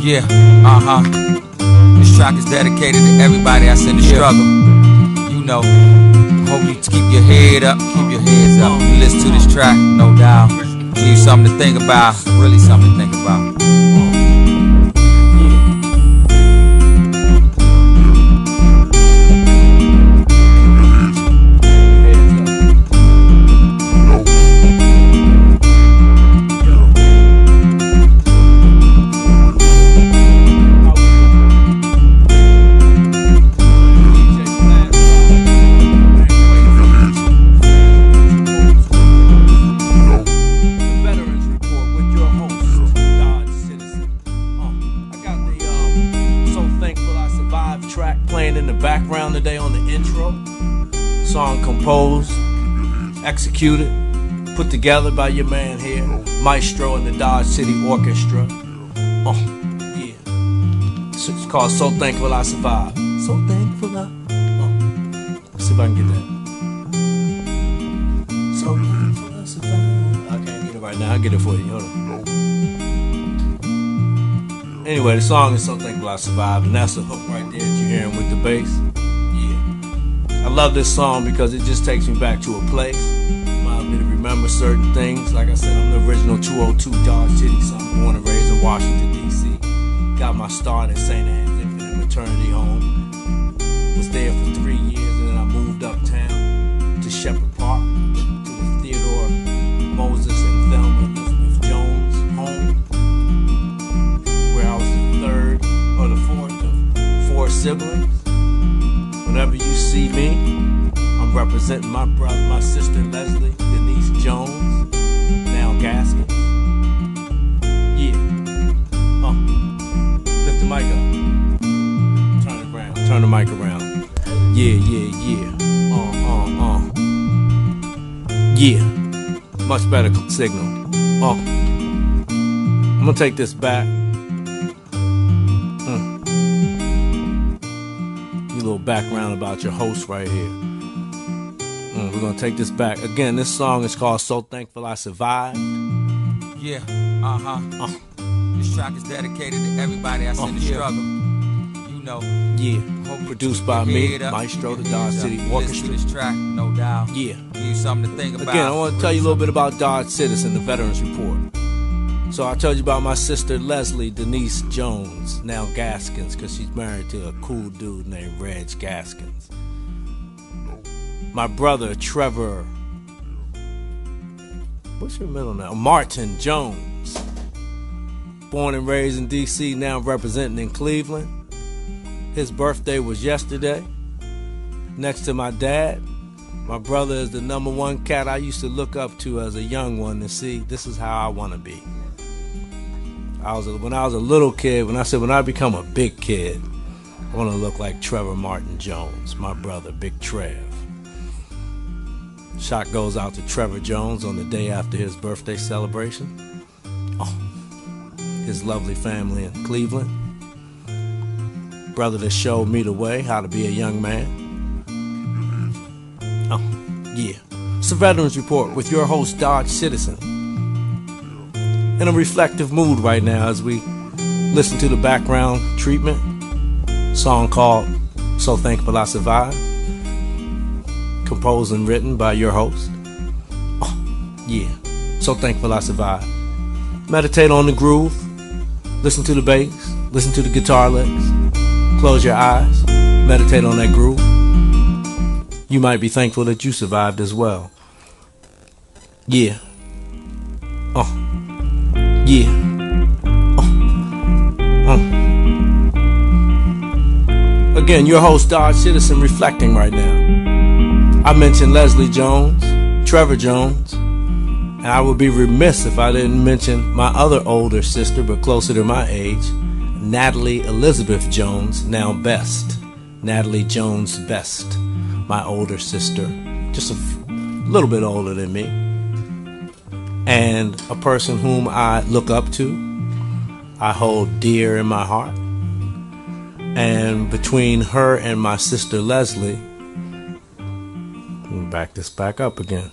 Yeah, This track is dedicated to everybody that's in the struggle. You know, hope you keep your head up, keep your heads up. You listen to this track, no doubt. Give you something to think about, really something to think about. Track playing in the background today on the intro. Song composed, executed, put together by your man here, Maestro and the Dodge City Orchestra. Yeah. It's called So Thankful I Survived. So thankful I. Let's see if I can get that. So thankful I survived. I can't get it right now. I'll get it for you. Hold on. Anyway, the song is So Thankful I Survived, and that's the hook right there that you're hearing with the bass. Yeah. I love this song because it just takes me back to a place. Reminds me to remember certain things. Like I said, I'm the original 202 Dodge City, so I'm born and raised in Washington, D.C. Got my start at St. Anne's Infant Maternity Home. Was there for 3 years, and then I moved uptown to Shepherd Park, to the Theodore Moses and Thelma Elizabeth Jones home, where I was the third or the fourth of 4 siblings. Whenever you see me, I'm representing my brother, my sister Leslie Denise Jones, now Gaskins. Yeah. Lift the mic up. Turn it around. Turn the mic around. Yeah. Yeah. Much better signal. I'm gonna take this back. A little background about your host right here. We're gonna take this back again. This song is called So Thankful I Survived. Yeah, This track is dedicated to everybody that's in the struggle. You know. Yeah. Produced by me, Maestro, the Dodge City Orchestra. Listen to this track, no doubt. Yeah. Give you something to think about. Again, I want to tell you a little bit about Dodge Citizen, the Veterans Report. So I told you about my sister Leslie Denise Jones, now Gaskins, because she's married to a cool dude named Reg Gaskins. My brother Trevor, what's your middle name? Martin Jones, born and raised in D.C., now representing in Cleveland. His birthday was yesterday. Next to my dad, my brother is the #1 cat I used to look up to as a young one to see this is how I want to be. When I was a little kid, when I become a big kid, I want to look like Trevor Martin Jones, my brother, Big Trev. Shot goes out to Trevor Jones on the day after his birthday celebration. His lovely family in Cleveland. Brother that showed me the way, how to be a young man. Yeah. It's a Veterans Report with your host, Dodge Citizen. In a reflective mood right now as we listen to the background treatment. Song called So Thankful I Survived. Composed and written by your host. Yeah. So Thankful I Survived. Meditate on the groove. Listen to the bass. Listen to the guitar licks. Close your eyes. Meditate on that groove. You might be thankful that you survived as well. Yeah. Yeah. Again, your host, Dodge Citizen, reflecting right now. I mentioned Leslie Jones, Trevor Jones, and I would be remiss if I didn't mention my other older sister, but closer to my age, Natalie Elizabeth Jones, now Best. Natalie Jones Best, my older sister, just a little bit older than me. And a person whom I look up to, I hold dear in my heart. And between her and my sister Leslie, let me back this back up again.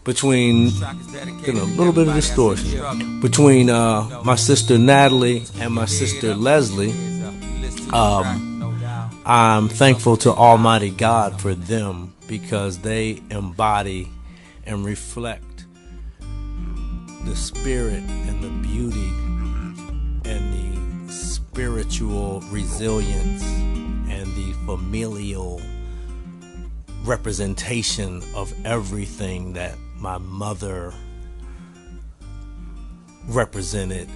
between, getting a little bit of distortion, between my sister Natalie and my sister Leslie. I'm thankful to Almighty God for them because they embody and reflect the spirit and the beauty and the spiritual resilience and the familial representation of everything that my mother represented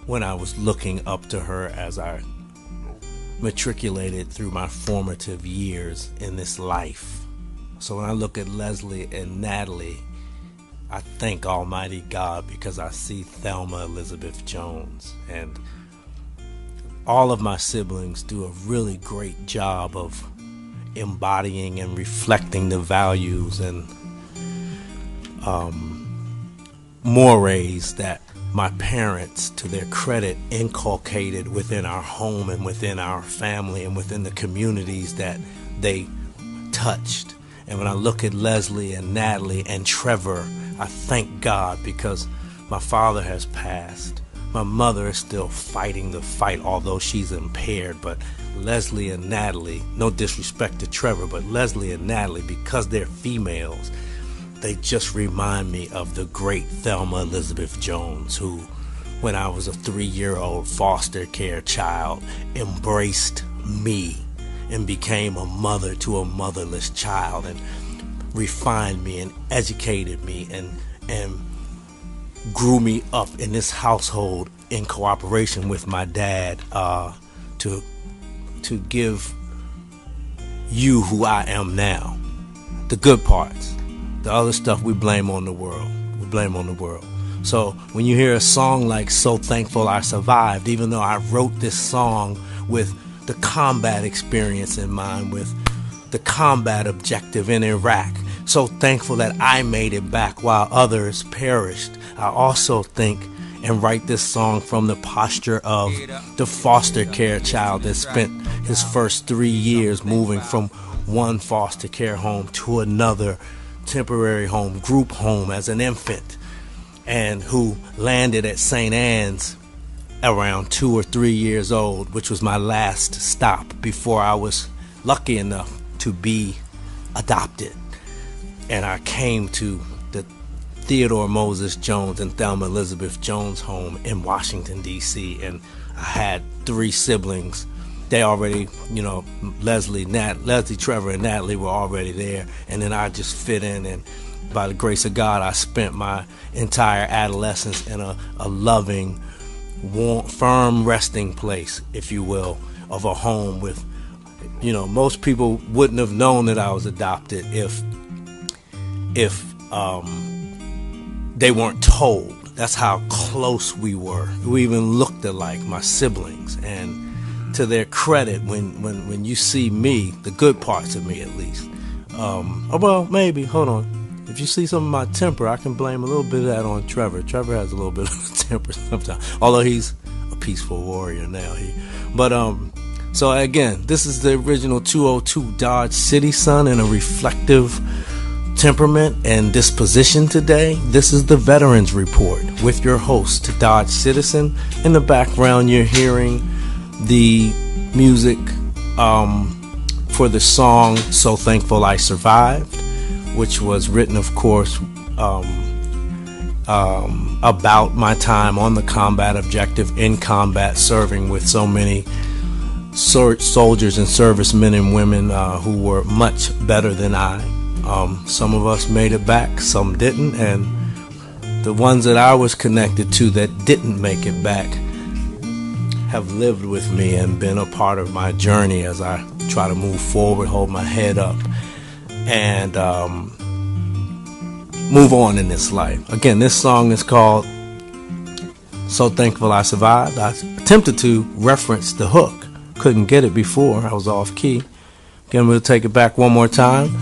when I was looking up to her as I matriculated through my formative years in this life. So when I look at Leslie and Natalie, I thank Almighty God because I see Thelma Elizabeth Jones. And all of my siblings do a really great job of embodying and reflecting the values and mores that my parents, to their credit, inculcated within our home and within our family and within the communities that they touched. And when I look at Leslie and Natalie and Trevor, I thank God because my father has passed. My mother is still fighting the fight, although she's impaired. But Leslie and Natalie, no disrespect to Trevor, but Leslie and Natalie, because they're females, they just remind me of the great Thelma Elizabeth Jones, who, when I was a 3-year-old foster care child, embraced me and became a mother to a motherless child and refined me and educated me and grew me up in this household in cooperation with my dad to give you who I am now. The good parts. The other stuff we blame on the world. We blame on the world. So when you hear a song like So Thankful I Survived, even though I wrote this song with the combat experience in mind, with the combat objective in Iraq, so thankful that I made it back while others perished, I also think and write this song from the posture of the foster care child that spent his first 3 years moving from one foster care home to another temporary home, group home as an infant, and who landed at St. Anne's around 2 or 3 years old, which was my last stop before I was lucky enough to be adopted. And I came to the Theodore Moses Jones and Thelma Elizabeth Jones home in Washington, D.C., and I had 3 siblings. They already, Leslie, Trevor, and Natalie were already there. And then I just fit in. And by the grace of God, I spent my entire adolescence in a loving, warm, firm resting place, if you will, of a home with, most people wouldn't have known that I was adopted if they weren't told. That's how close we were. We even looked alike, my siblings. And to their credit, when you see me, the good parts of me at least, hold on. If you see some of my temper, I can blame a little bit of that on Trevor. Trevor has a little bit of a temper sometimes, although he's a peaceful warrior now. So again, this is the original 202 Dodge City Son in a reflective temperament and disposition today. This is the Veterans Report with your host, Dodge Citizen. In the background, you're hearing the music for the song So Thankful I Survived, which was written, of course, about my time on the combat objective, in combat, serving with so many soldiers and servicemen and women who were much better than I. Some of us made it back, some didn't, and the ones that I was connected to that didn't make it back have lived with me and been a part of my journey as I try to move forward, hold my head up, and move on in this life. Again, this song is called So Thankful I Survived. I attempted to reference the hook. Couldn't get it before. I was off key. Again, we'll take it back one more time.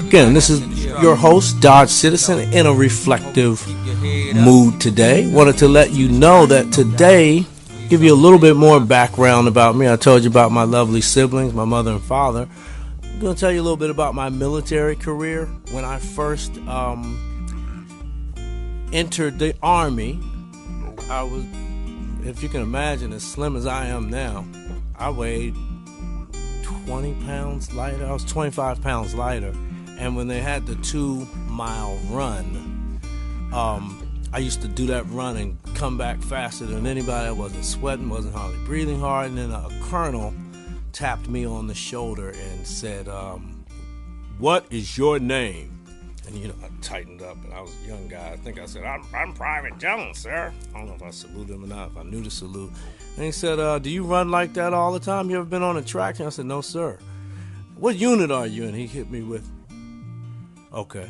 Again, this is your host, Dodge Citizen, in a reflective mood today. Wanted to let you know that today, give you a little bit more background about me. I told you about my lovely siblings, my mother and father. I'm going to tell you a little bit about my military career. When I first entered the Army, I was, if you can imagine, as slim as I am now. I weighed 20 pounds lighter. I was 25 pounds lighter. And when they had the 2-mile run, I used to do that run and come back faster than anybody. I wasn't sweating, wasn't hardly breathing hard. And then a colonel tapped me on the shoulder and said, "What is your name?" And I tightened up, and I was a young guy. I think I said, I'm Private Jones, sir. I don't know if I saluted him or not, if I knew to salute. And he said, "Do you run like that all the time? You ever been on a track?" And I said, "No, sir." "What unit are you?" And he hit me with, okay.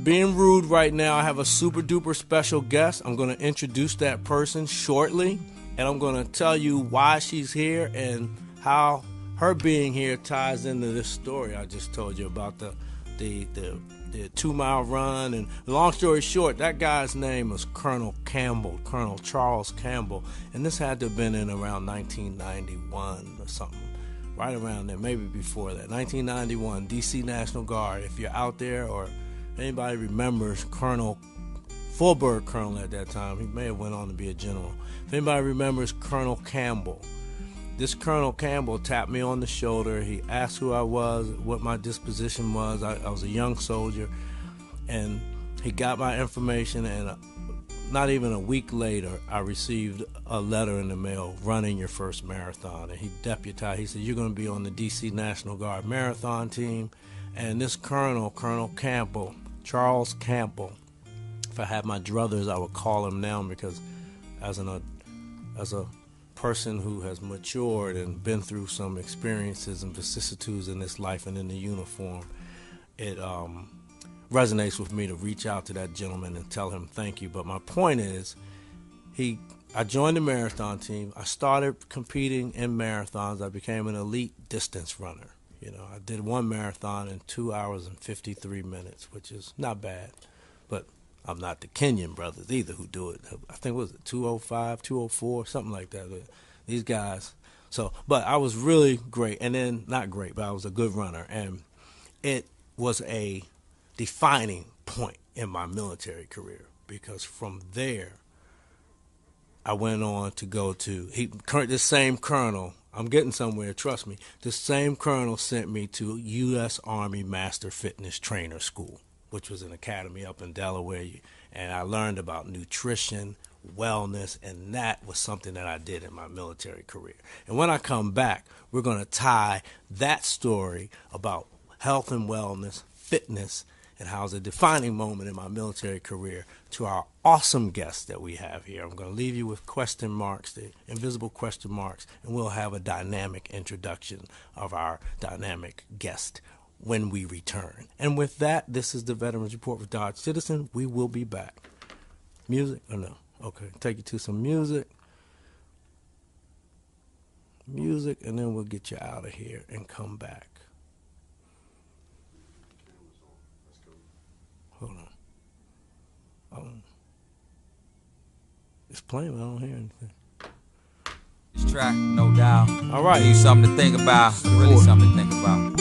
Being rude right now, I have a super duper special guest. I'm going to introduce that person shortly, and I'm going to tell you why she's here and how her being here ties into this story I just told you about the 2-mile run. And long story short, that guy's name was Colonel Campbell, Colonel Charles Campbell, and this had to have been in around 1991 or something. Right around there, maybe before that. 1991, D.C. National Guard. If you're out there or anybody remembers Colonel Fulberg, Colonel at that time, he may have went on to be a general. If anybody remembers Colonel Campbell, this Colonel Campbell tapped me on the shoulder. He asked who I was, what my disposition was. I was a young soldier, and he got my information, and not even a week later, I received a letter in the mail, running your first marathon. And he deputized, he said, "You're going to be on the D.C. National Guard marathon team." And this Colonel Campbell, Charles Campbell, if I had my druthers, I would call him now, because as a person who has matured and been through some experiences and vicissitudes in this life and in the uniform, it resonates with me to reach out to that gentleman and tell him thank you. But my point is, I joined the marathon team. I started competing in marathons. I became an elite distance runner. I did one marathon in 2 hours and 53 minutes, which is not bad. But I'm not the Kenyan brothers either who do it. I think, was it 205, 204, something like that. But these guys. But I was really great. And then, not great, but I was a good runner. And it was a defining point in my military career, because from there I went on to go to this same colonel. I'm getting somewhere, trust me. This same colonel sent me to U.S. Army Master Fitness Trainer School, which was an academy up in Delaware, and I learned about nutrition, wellness, and that was something that I did in my military career. And when I come back, we're going to tie that story about health and wellness, fitness, and how it's a defining moment in my military career to our awesome guests that we have here. I'm going to leave you with question marks, the invisible question marks, and we'll have a dynamic introduction of our dynamic guest when we return. And with that, this is the Veterans Report with Dodge Citizen. We will be back. Music or no? Okay, take you to some music. And then we'll get you out of here and come back. Hold on. It's playing, but I don't hear anything. This track, no doubt. All right. Give you something to think about. Really something to think about.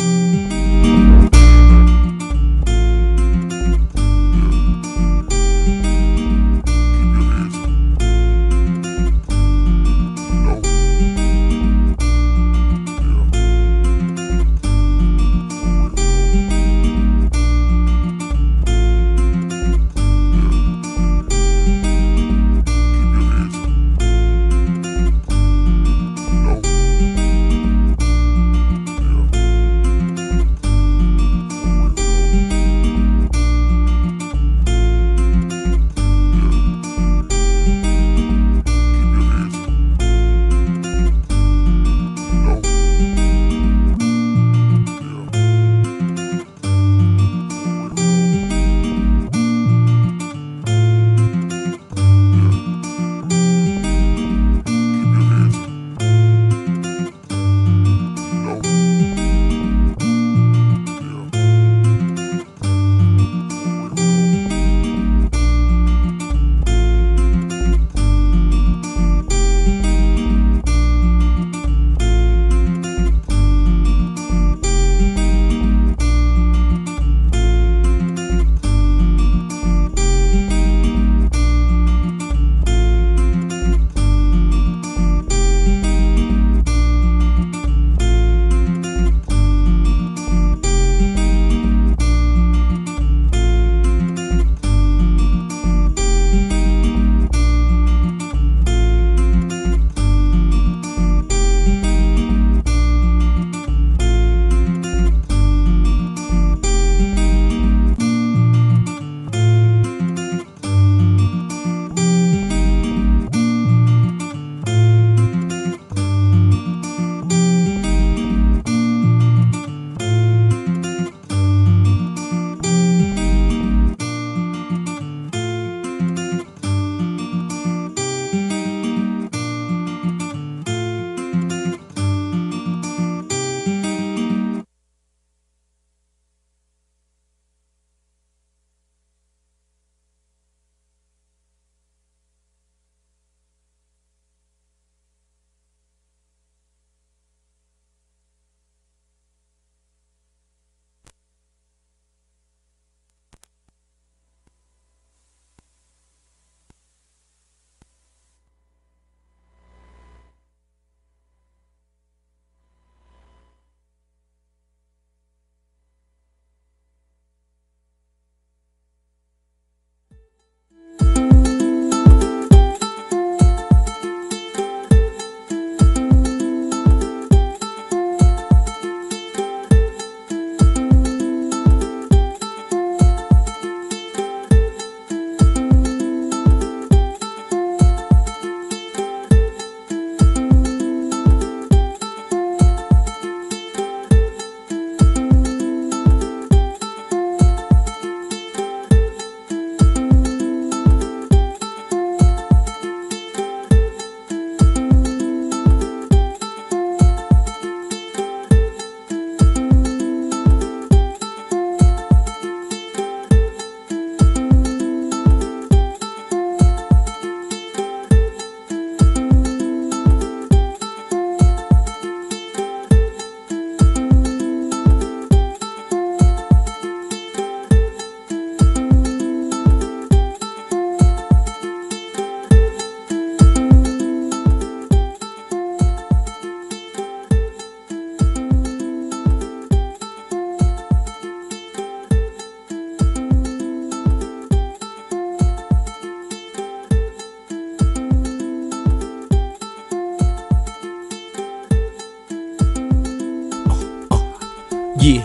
Yeah.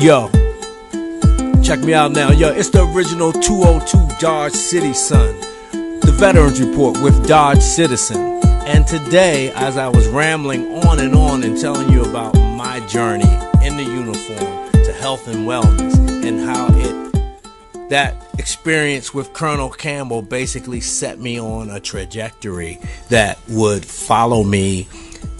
Yo, check me out now. Yo, it's the original 202 Dodge City, son. The Veterans Report with Dodge Citizen. And today, as I was rambling on and telling you about my journey in the uniform to health and wellness and how that experience with Colonel Campbell basically set me on a trajectory that would follow me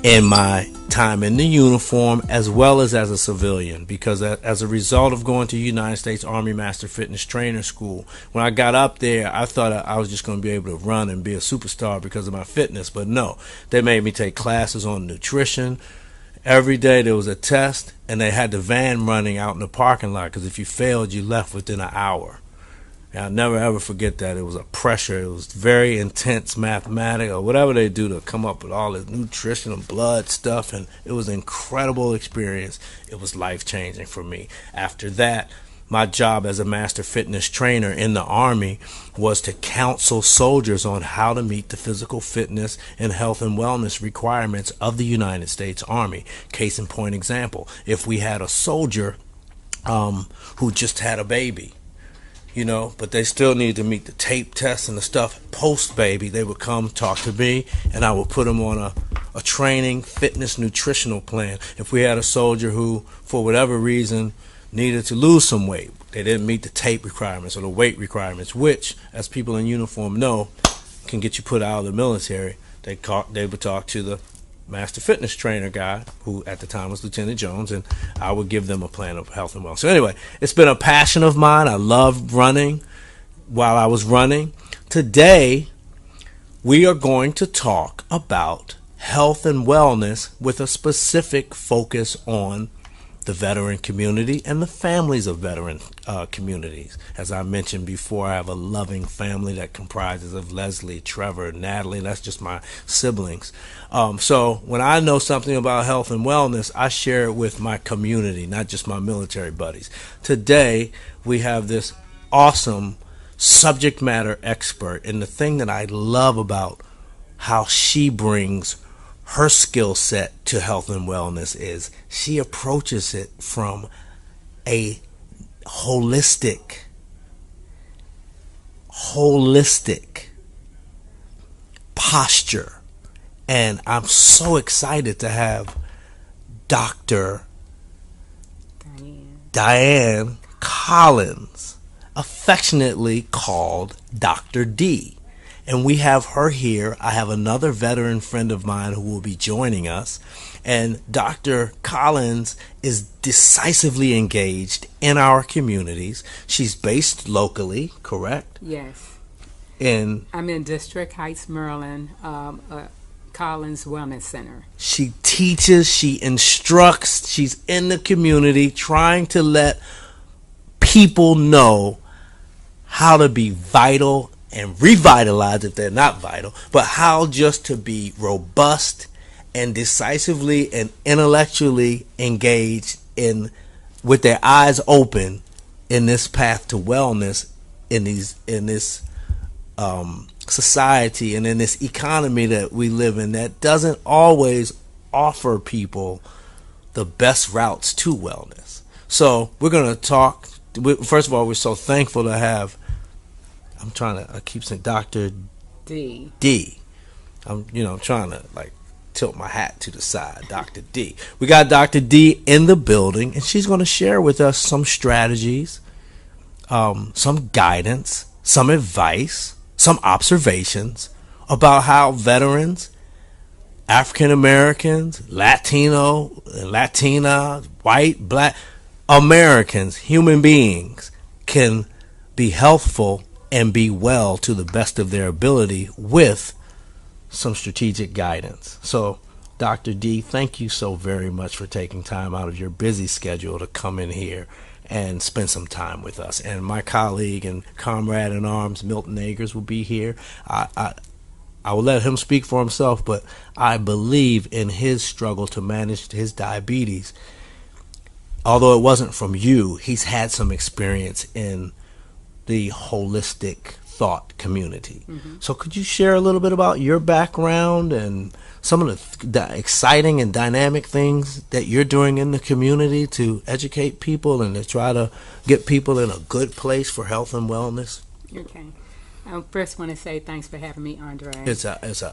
in my time in the uniform as well as a civilian, because as a result of going to United States Army Master Fitness Trainer School, when I got up there, I thought I was just going to be able to run and be a superstar because of my fitness, but no, they made me take classes on nutrition. Every day there was a test, and they had the van running out in the parking lot, because if you failed, you left within an hour. And I'll never ever forget that. It was a pressure. It was very intense mathematics or whatever they do to come up with all this nutrition and blood stuff, and it was an incredible experience. It was life-changing for me. After that, my job as a master fitness trainer in the Army was to counsel soldiers on how to meet the physical fitness and health and wellness requirements of the United States Army. Case in point example, if we had a soldier who just had a baby, but they still need to meet the tape tests and the stuff post baby, they would come talk to me, and I would put them on a training fitness nutritional plan. If we had a soldier who, for whatever reason, needed to lose some weight, they didn't meet the tape requirements or the weight requirements, which, as people in uniform know, can get you put out of the military, they would talk to the master fitness trainer guy, who at the time was Lieutenant Jones, and I would give them a plan of health and wellness. So anyway, it's been a passion of mine. I loved running while I was running. Today, we are going to talk about health and wellness with a specific focus on the veteran community and the families of veteran communities. As I mentioned before, I have a loving family that comprises of Leslie, Trevor, Natalie. That's just my siblings. So when I know something about health and wellness, I share it with my community, not just my military buddies. Today, we have this awesome subject matter expert, and the thing that I love about how she brings her skill set to health and wellness is she approaches it from a holistic posture. And I'm so excited to have Dr. Dianne Collins, affectionately called Dr. D. And we have her here. I have another veteran friend of mine who will be joining us. And Dr. Collins is decisively engaged in our communities. She's based locally, correct? Yes. I'm in District Heights, Maryland, Collins Wellness Center. She teaches, she instructs, she's in the community trying to let people know how to be vital and revitalized if they're not vital, but how just to be robust and decisively and intellectually engaged with their eyes open in this path to wellness in this society and in this economy that we live in that doesn't always offer people the best routes to wellness. So we're going to talk. First of all, we're so thankful to have, I keep saying Dr. D. I'm trying to tilt my hat to the side. Dr. D. We got Dr. D in the building, and she's going to share with us some strategies, some guidance, some advice, some observations about how veterans, African Americans, Latino, Latina, white, black Americans, human beings can be healthful and be well to the best of their ability with some strategic guidance. So, Dr. D, thank you so very much for taking time out of your busy schedule to come in here and spend some time with us. And my colleague and comrade in arms, Milton Agers, will be here. I will let him speak for himself, but I believe in his struggle to manage his diabetes. Although it wasn't from you, he's had some experience in the holistic thought community. So could you share a little bit about your background and some of the exciting and dynamic things that you're doing in the community to educate people and to try to get people in a good place for health and wellness? Okay. I first want to say thanks for having me, Andre. It's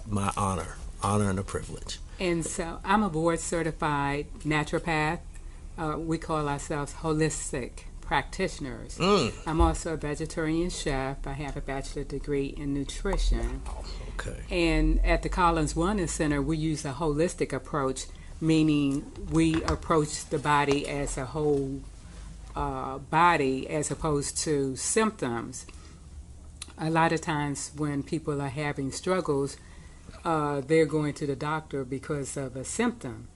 my honor and a privilege. And so I'm a board certified naturopath. We call ourselves holistic practitioners. I'm also a vegetarian chef. I have a bachelor's degree in nutrition. Okay. And at the Collins Wellness Center, we use a holistic approach, meaning we approach the body as a whole body as opposed to symptoms. A lot of times when people are having struggles, they're going to the doctor because of a symptom.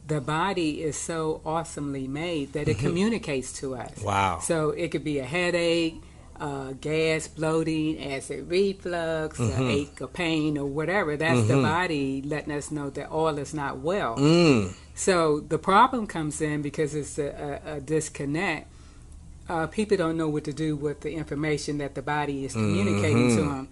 The body is so awesomely made that it communicates to us. Wow. So it could be a headache, gas, bloating, acid reflux, a ache or pain or whatever. That's the body letting us know that all is not well. So the problem comes in because it's a disconnect. People don't know what to do with the information that the body is communicating to them.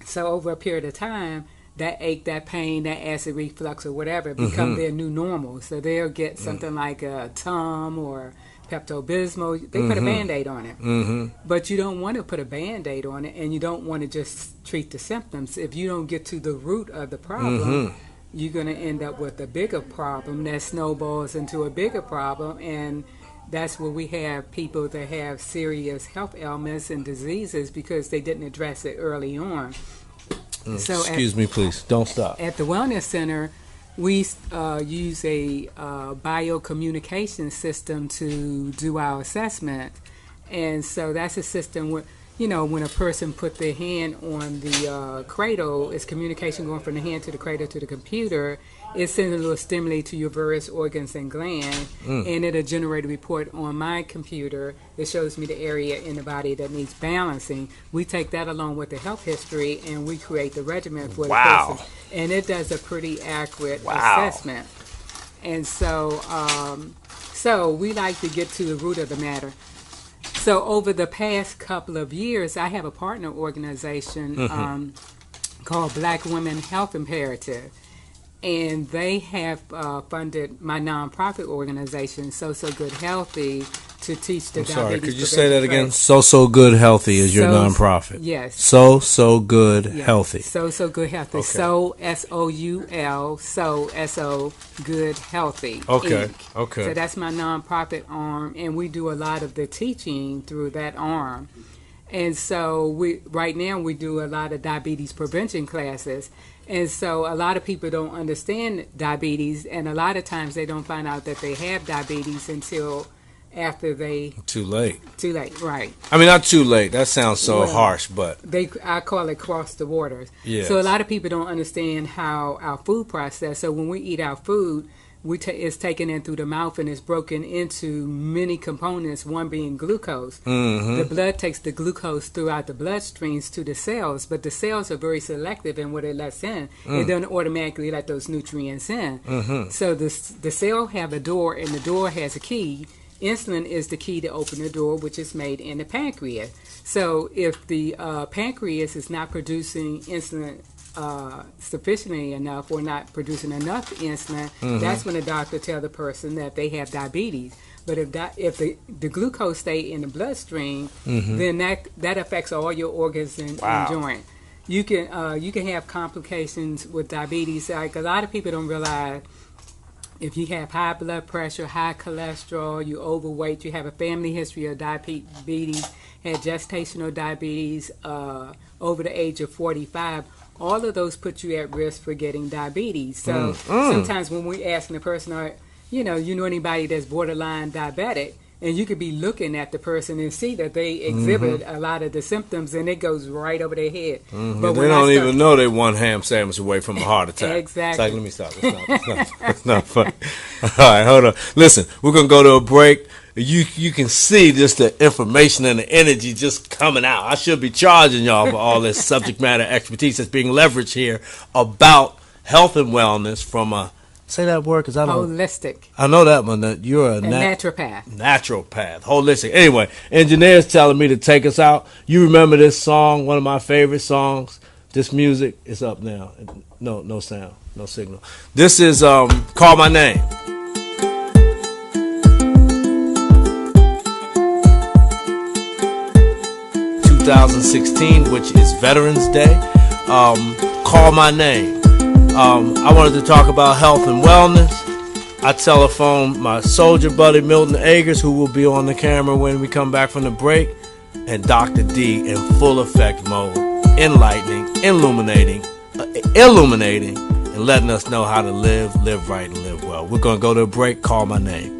So over a period of time, that ache, that pain, that acid reflux or whatever become their new normal. So they'll get something like a TUM or Pepto-Bismol. They put a Band-Aid on it. But you don't want to put a Band-Aid on it, and you don't want to just treat the symptoms. If you don't get to the root of the problem, you're going to end up with a bigger problem that snowballs into a bigger problem. And that's where we have people that have serious health ailments and diseases because they didn't address it early on. So excuse me, please. Don't stop. At the Wellness Center, we use a biocommunication system to do our assessment. And so that's a system where, when a person put their hand on the cradle, it's communication going from the hand to the cradle to the computer. It sends a little stimuli to your various organs and glands, and it'll generate a report on my computer that shows me the area in the body that needs balancing. We take that along with the health history, and we create the regimen for the person. And it does a pretty accurate assessment. And so, so we like to get to the root of the matter. So over the past couple of years, I have a partner organization called Black Women Health Imperative. And they have funded my nonprofit organization, So Good Healthy, to teach the diabetes. Sorry, could you say that again? So Good Healthy is your nonprofit. Yes. So Good Healthy. So Good Healthy. Okay. So SOUL. So Good Healthy. Okay. Inc. Okay. So that's my nonprofit arm, and we do a lot of the teaching through that arm. And so right now we do a lot of diabetes prevention classes. And so a lot of people don't understand diabetes, and a lot of times they don't find out that they have diabetes until after they... Too late. Too late, right. I mean, not too late. That sounds so harsh, but... I call it cross the waters. Yes. So a lot of people don't understand how our food process. So when we eat our food, it's taken in through the mouth and it's broken into many components, one being glucose. The blood takes the glucose throughout the bloodstreams to the cells, but the cells are very selective in what it lets in. It doesn't automatically let those nutrients in. So the cell have a door, and the door has a key. Insulin is the key to open the door, which is made in the pancreas. So if the pancreas is not producing insulin sufficiently enough or not producing enough insulin, that's when the doctor tells the person that they have diabetes. But if the glucose stay in the bloodstream, then that affects all your organs and joints. You can have complications with diabetes. Like a lot of people don't realize, if you have high blood pressure, high cholesterol, you're overweight, you have a family history of diabetes, had gestational diabetes over the age of 45, all of those put you at risk for getting diabetes. So sometimes when we asking the person, you know anybody that's borderline diabetic, and you could be looking at the person and see that they exhibit a lot of the symptoms, and it goes right over their head. But they don't even know they one ham sandwich away from a heart attack. Exactly. It's like, let me stop. It's not funny. All right, hold on. Listen, we're going to go to a break. You can see just the information and the energy just coming out. I should be charging y'all for all this subject matter expertise that's being leveraged here about health and wellness from a Say that word, because I don't. Holistic. I know that one. That you're a naturopath. Naturopath. Holistic. Anyway, engineer's telling me to take us out. You remember this song? One of my favorite songs. This music is up now. No sound, no signal. This is Call My Name. 2016, which is Veterans Day. Call My Name. I wanted to talk about health and wellness. I telephoned my soldier buddy Milton Agers, who will be on the camera when we come back from the break, and Dr. D in full effect mode, enlightening, illuminating, and letting us know how to live right, and live well. We're going to go to a break. Call My Name.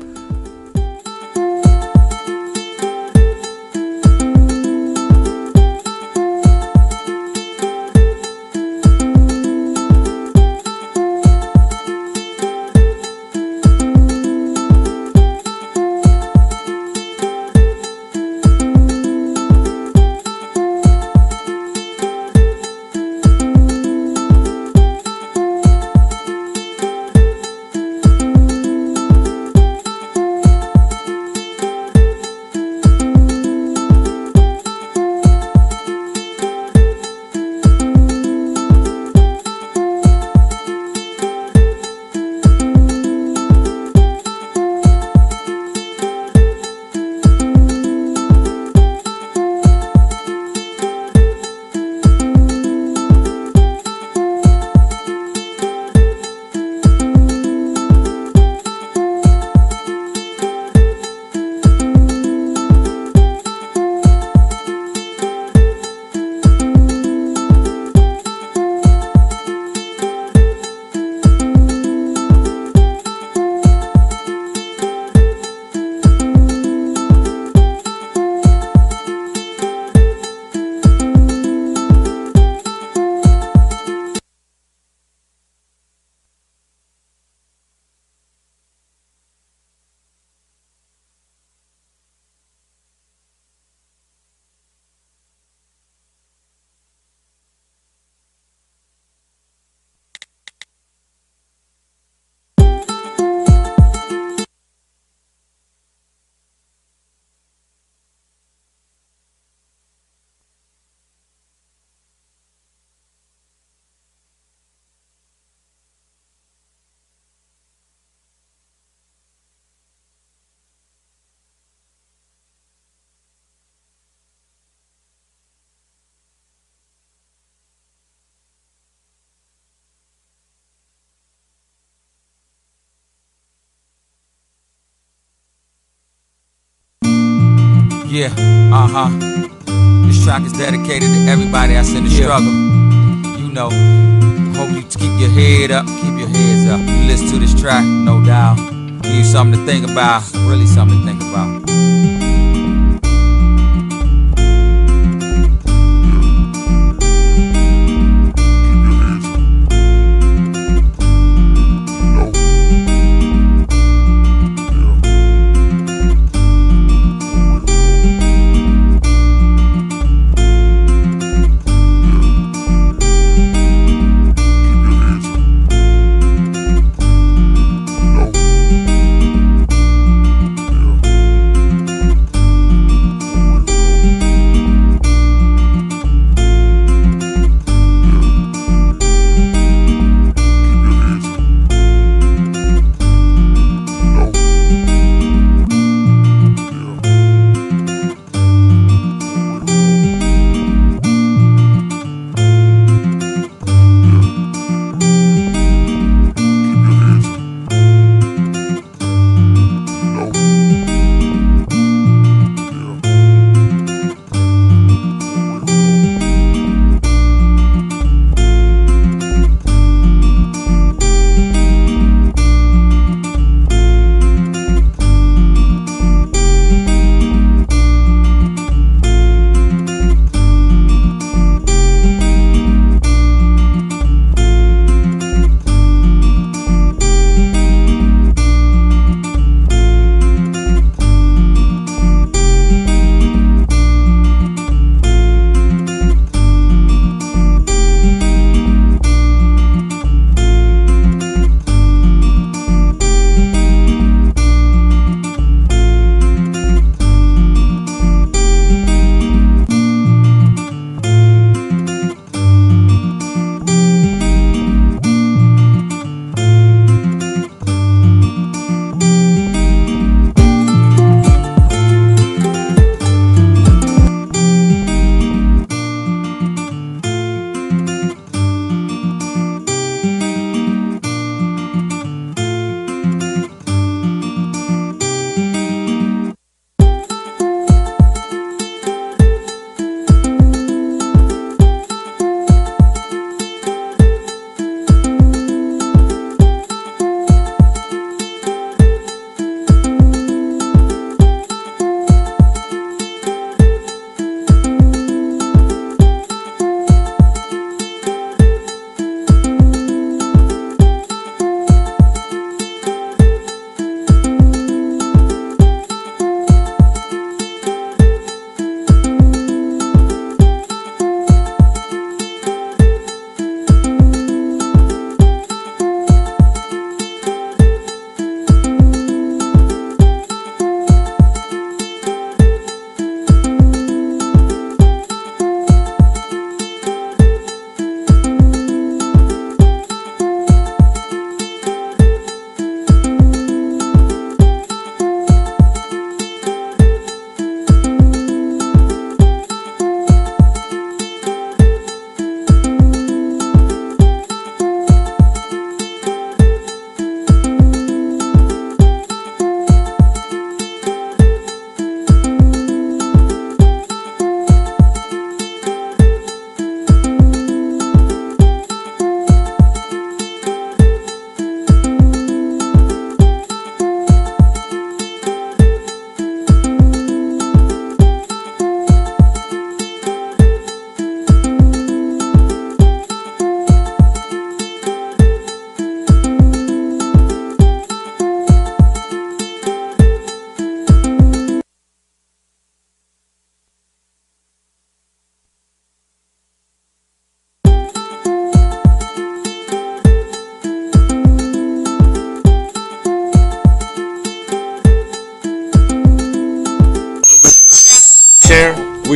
Yeah, This track is dedicated to everybody that's in the struggle. You know, hope you keep your head up, keep your heads up. You listen to this track, no doubt. Give you something to think about, really something to think about.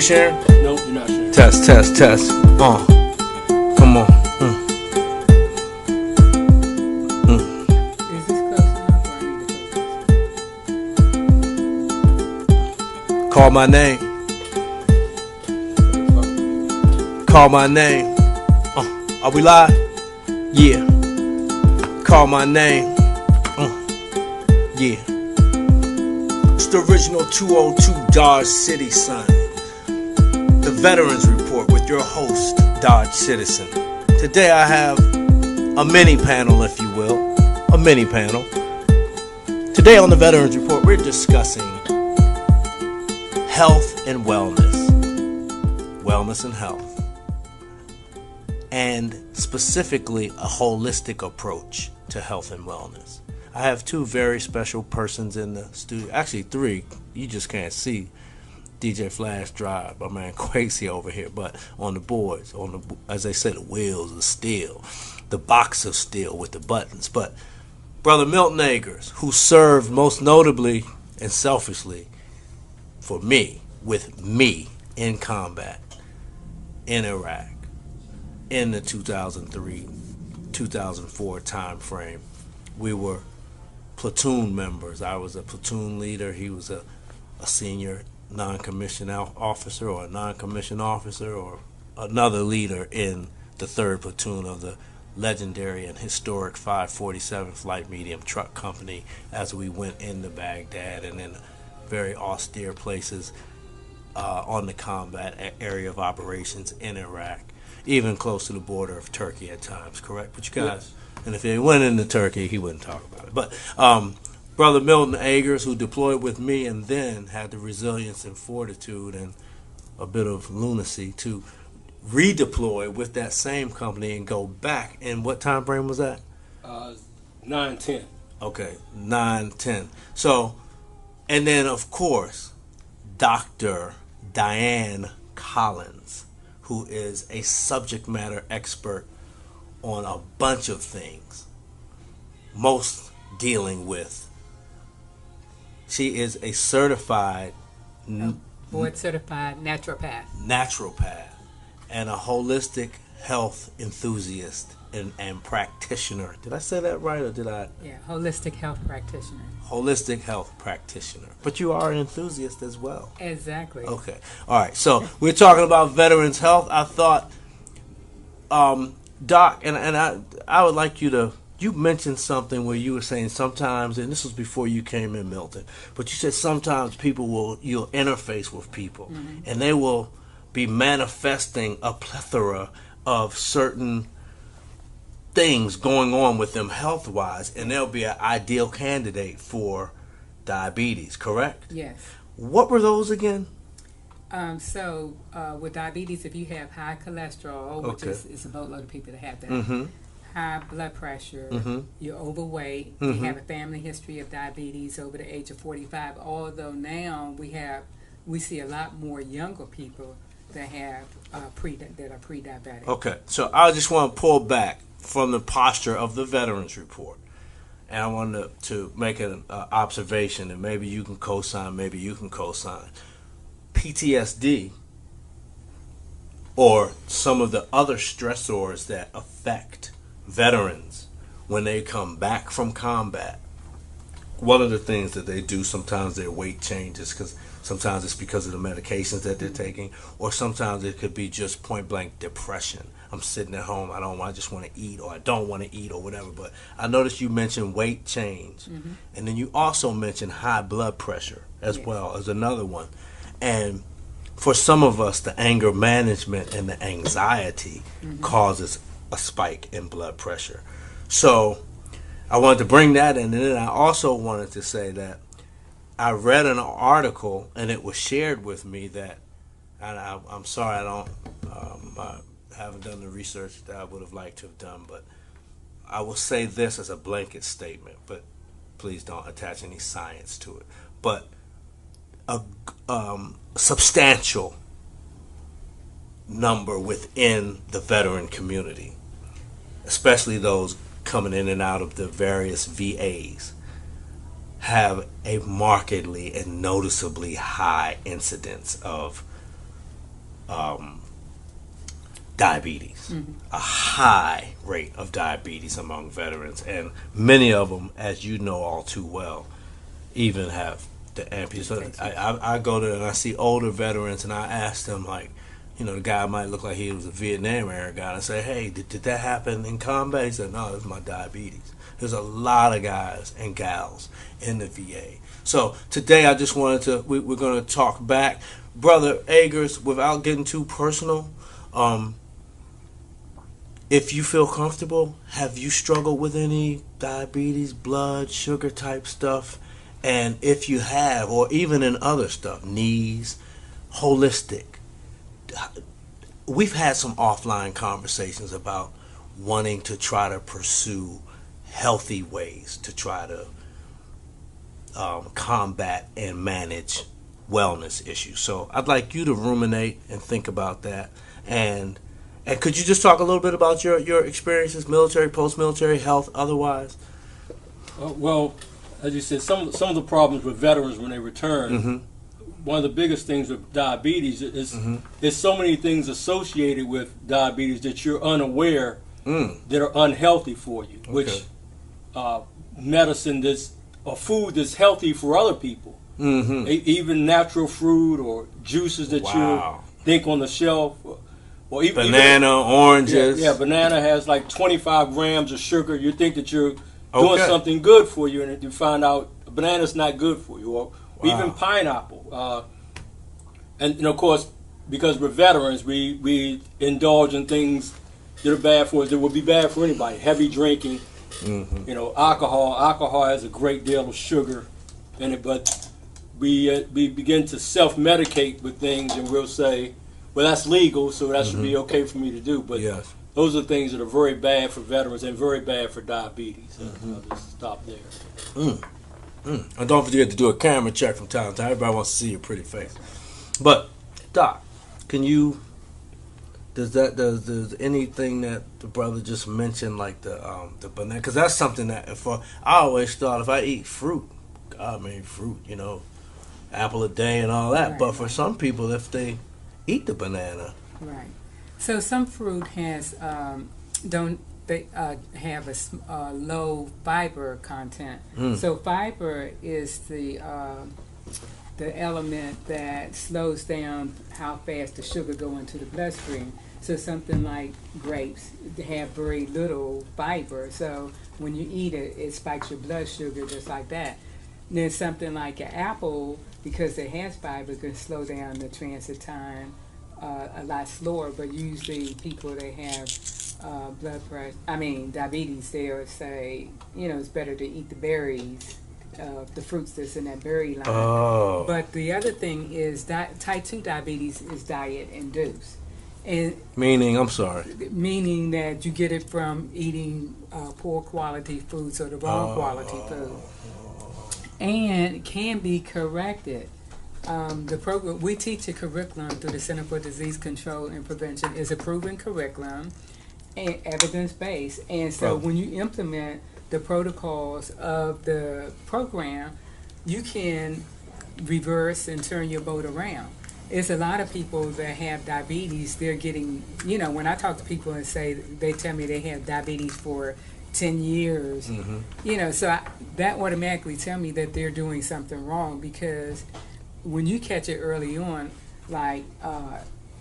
sharing? Nope, you're not sharing. Test. Come on. Is this close enough or I need to focus? Call my name. Call my name. Are we live? Yeah. Call my name. Yeah. It's the original 202 Dodge City, son. The Veterans Report with your host, Dodge Citizen. Today I have a mini panel, if you will. A mini panel. Today on the Veterans Report, we're discussing health and wellness. Wellness and health. And specifically a holistic approach to health and wellness. I have two very special persons in the studio. Actually, three. You just can't see DJ Flash Drive, my man Quasey over here. But on the boards, as they say, the wheels of steel, the box of steel with the buttons. But Brother Milton Agers, who served most notably and selfishly for me, with me in combat in Iraq in the 2003-2004 time frame. We were platoon members. I was a platoon leader. He was a senior non-commissioned officer or a non-commissioned officer or another leader in the 3rd platoon of the legendary and historic 547th Light Medium Truck Company as we went into Baghdad and in very austere places on the combat area of operations in Iraq, even close to the border of Turkey at times, correct? But you guys, and if he went into Turkey, he wouldn't talk about it. But Brother Milton Agers, who deployed with me and then had the resilience and fortitude and a bit of lunacy to redeploy with that same company and go back. And what time frame was that? 9-10. Okay, 9-10. So, and then of course, Dr. Dianne Collins, who is a subject matter expert on a bunch of things, most dealing with. She is a certified, board certified naturopath and a holistic health enthusiast and practitioner. Did I say that right or did I? Yeah, holistic health practitioner. Holistic health practitioner. But you are an enthusiast as well. Exactly. Okay. All right. So we're talking about veterans' health. I thought, Doc, and I would like you to. You mentioned something where you were saying sometimes, and this was before you came in, Milton. But you said sometimes you'll interface with people, and they will be manifesting a plethora of certain things going on with them health-wise, and they'll be an ideal candidate for diabetes, correct? Yes. What were those again? So with diabetes, if you have high cholesterol, which is a boatload of people that have that, high blood pressure, you're overweight, you have a family history of diabetes over the age of 45, although now we see a lot more younger people that have that are pre-diabetic. Okay, so I just want to pull back from the posture of the Veterans Report, and I wanted to make an observation, and maybe you can co-sign, maybe you can co-sign. PTSD, or some of the other stressors that affect veterans when they come back from combat. One of the things that they do, sometimes their weight changes, because sometimes it's because of the medications that they're taking, or sometimes it could be just point blank depression. I'm sitting at home, I just want to eat, or I don't want to eat, or whatever. But I noticed you mentioned weight change, and then you also mentioned high blood pressure as well as another one. And for some of us, the anger management and the anxiety causes a spike in blood pressure. So I wanted to bring that in, and then I also wanted to say that I read an article, and it was shared with me that, and I'm sorry I haven't done the research that I would have liked to have done, but I will say this as a blanket statement, but please don't attach any science to it. But a substantial number within the veteran community, especially those coming in and out of the various VAs, have a markedly and noticeably high incidence of diabetes, a high rate of diabetes among veterans, and many of them, as you know all too well, even have the amputation. So I go there and I see older veterans, and I ask them, like, the guy might look like he was a Vietnam era guy, and I say, hey, did that happen in combat? He said, no, it was my diabetes. There's a lot of guys and gals in the VA. So today I just wanted to, we're going to talk back. Brother Agers, without getting too personal, if you feel comfortable, have you struggled with any diabetes, blood, sugar type stuff? And if you have, or even in other stuff, knees, holistic, we've had some offline conversations about wanting to try to pursue healthy ways to try to combat and manage wellness issues. So I'd like you to ruminate and think about that. And could you just talk a little bit about your experiences, military, post-military, health, otherwise? Well, as you said, some of the problems with veterans when they return, one of the biggest things with diabetes is there's so many things associated with diabetes that you're unaware that are unhealthy for you, which medicine or food that's healthy for other people, even natural fruit or juices that you think on the shelf, or even banana, oranges. Yeah, banana has like 25 grams of sugar. You think that you're doing something good for you, and you find out banana's not good for you, or even pineapple. And of course, because we're veterans, we indulge in things that are bad for us, that would be bad for anybody. Heavy drinking, alcohol. Alcohol has a great deal of sugar in it, but we begin to self-medicate with things, and we'll say, well, that's legal, so that should be okay for me to do. But those are things that are very bad for veterans and very bad for diabetes. I'll just stop there. And don't forget to do a camera check from time to time. Everybody wants to see your pretty face. But Doc, does anything that the brother just mentioned, like the banana, because that's something that I always thought if I eat fruit, apple a day and all that. Right. But for some people, if they eat the banana, right. So some fruit has have a low fiber content. So fiber is the element that slows down how fast the sugar go into the bloodstream. So something like grapes have very little fiber. So when you eat it, it spikes your blood sugar just like that. And then something like an apple, because it has fiber, can slow down the transit time a lot slower. But usually people that have diabetes, they'll say, it's better to eat the berries, the fruits that's in that berry line. Oh. But the other thing is that type 2 diabetes is diet induced. And meaning that you get it from eating poor quality foods or the wrong quality food, and it can be corrected. The program we teach a curriculum through the Center for Disease Control and Prevention is a proven curriculum and evidence-based. And so when you implement the protocols of the program, you can reverse and turn your boat around. It's a lot of people that have diabetes, they're getting, when I talk to people and say, they tell me they have diabetes for 10 years, so that automatically tell me that they're doing something wrong, because when you catch it early on, like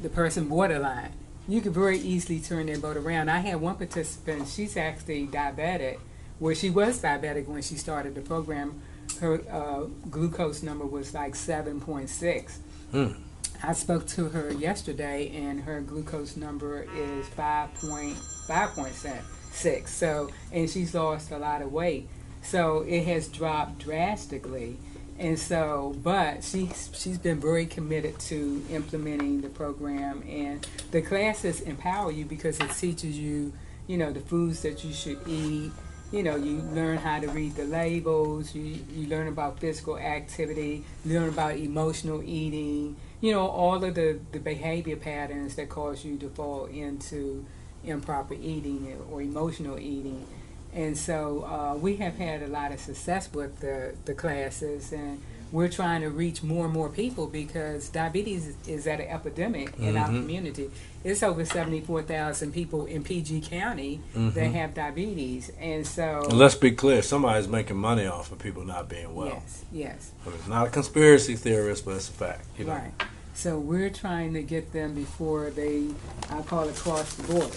the person borderline, you could very easily turn their boat around. I had one participant, she's actually diabetic, where she was diabetic when she started the program. Her glucose number was like 7.6. I spoke to her yesterday, and her glucose number is 5.6. So, and she's lost a lot of weight. So it has dropped drastically. And so, but she's been very committed to implementing the program, and the classes empower you because it teaches you, the foods that you should eat. You learn how to read the labels. You learn about physical activity. You learn about emotional eating. All of the behavior patterns that cause you to fall into improper eating or emotional eating. And so we have had a lot of success with the classes, and we're trying to reach more and more people because diabetes is at an epidemic in our community. It's over 74,000 people in PG County that have diabetes, and so. And let's be clear: somebody's making money off of people not being well. Yes. So it's not a conspiracy theorist, but it's a fact. You know? Right. So we're trying to get them before they, I call it, cross the border.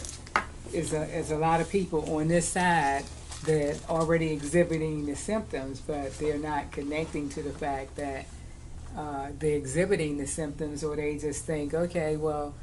Is a lot of people on this side that already exhibiting the symptoms, but they're not connecting to the fact that they're exhibiting the symptoms, or they just think, okay, well,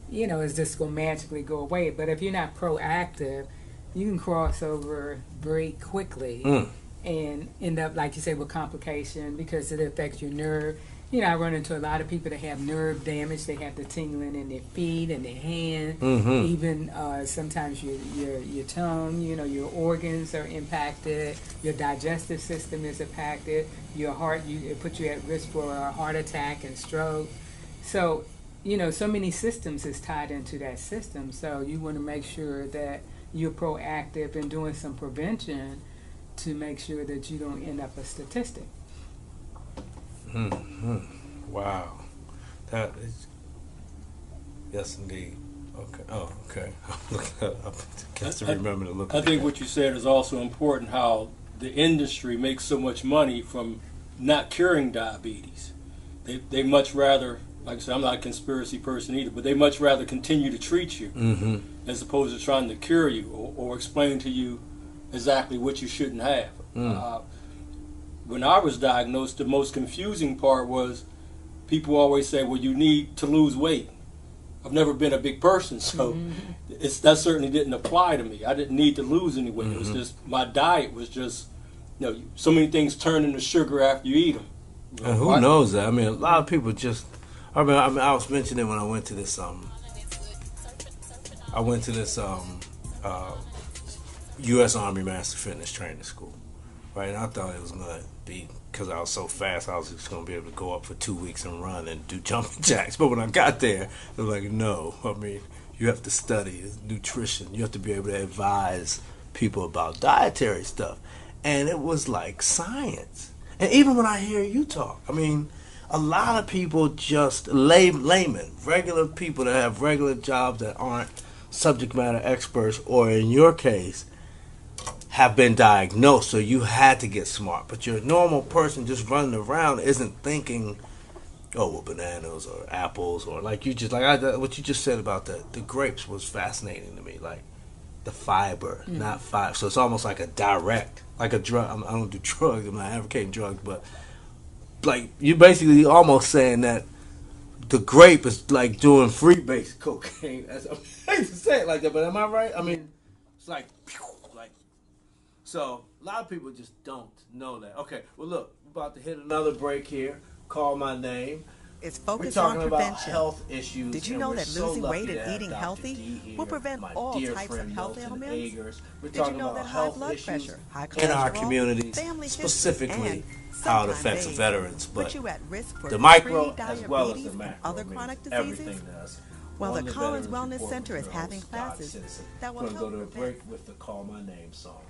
it's just going to magically go away. But if you're not proactive, you can cross over very quickly and end up, like you say, with complication because it affects your nerve. I run into a lot of people that have nerve damage. They have the tingling in their feet and their hands. Even sometimes your tongue, your organs are impacted. Your digestive system is impacted. Your heart, it puts you at risk for a heart attack and stroke. So, so many systems is tied into that system. So you want to make sure that you're proactive in doing some prevention to make sure that you don't end up a statistic. Wow, that is, yes indeed. Okay. Oh, okay. I guess to remember to look. I think what you said is also important. How the industry makes so much money from not curing diabetes. They much rather, like I said, I'm not a conspiracy person either, but they much rather continue to treat you as opposed to trying to cure you or explain to you exactly what you shouldn't have. When I was diagnosed, the most confusing part was people always say, well, you need to lose weight. I've never been a big person, so that certainly didn't apply to me. I didn't need to lose any weight. It was just, my diet was just, so many things turn into sugar after you eat them. And who knows that? I mean, a lot of people just, I was mentioning when I went to this, U.S. Army Master Fitness Training School. Right, and I thought it was going to be, because I was so fast, I was just going to be able to go up for 2 weeks and run and do jumping jacks. But when I got there, they were like, no, you have to study nutrition. You have to be able to advise people about dietary stuff. And it was like science. And even when I hear you talk, a lot of people just, laymen, regular people that have regular jobs that aren't subject matter experts, or in your case, have been diagnosed, so you had to get smart. But your normal person just running around isn't thinking, oh, well, bananas or apples, or like what you just said about the grapes was fascinating to me. Like the fiber, not fiber. So it's almost like a direct, like a drug. I don't do drugs. I'm not advocating drugs, but like you're basically almost saying that the grape is like doing free base cocaine. I hate to say it like that, but am I right? It's like. So, a lot of people just don't know that. Okay, well, look, we're about to hit another break here. Call my name. It's focused on prevention. We're talking about health issues. Did you know that losing weight and eating healthy will prevent all types of health ailments? We're Did you know that high blood pressure, high cholesterol, in our communities, family specifically history, how it affects veterans, but put you at risk for the micro pre-diabetes as well as the macro, and other chronic everything diseases? does. Well, the Collins Veterans Wellness Report Center with is your having host, Scott classes Citizen. that will We're going help to go to a prevent break with the Call My Name song.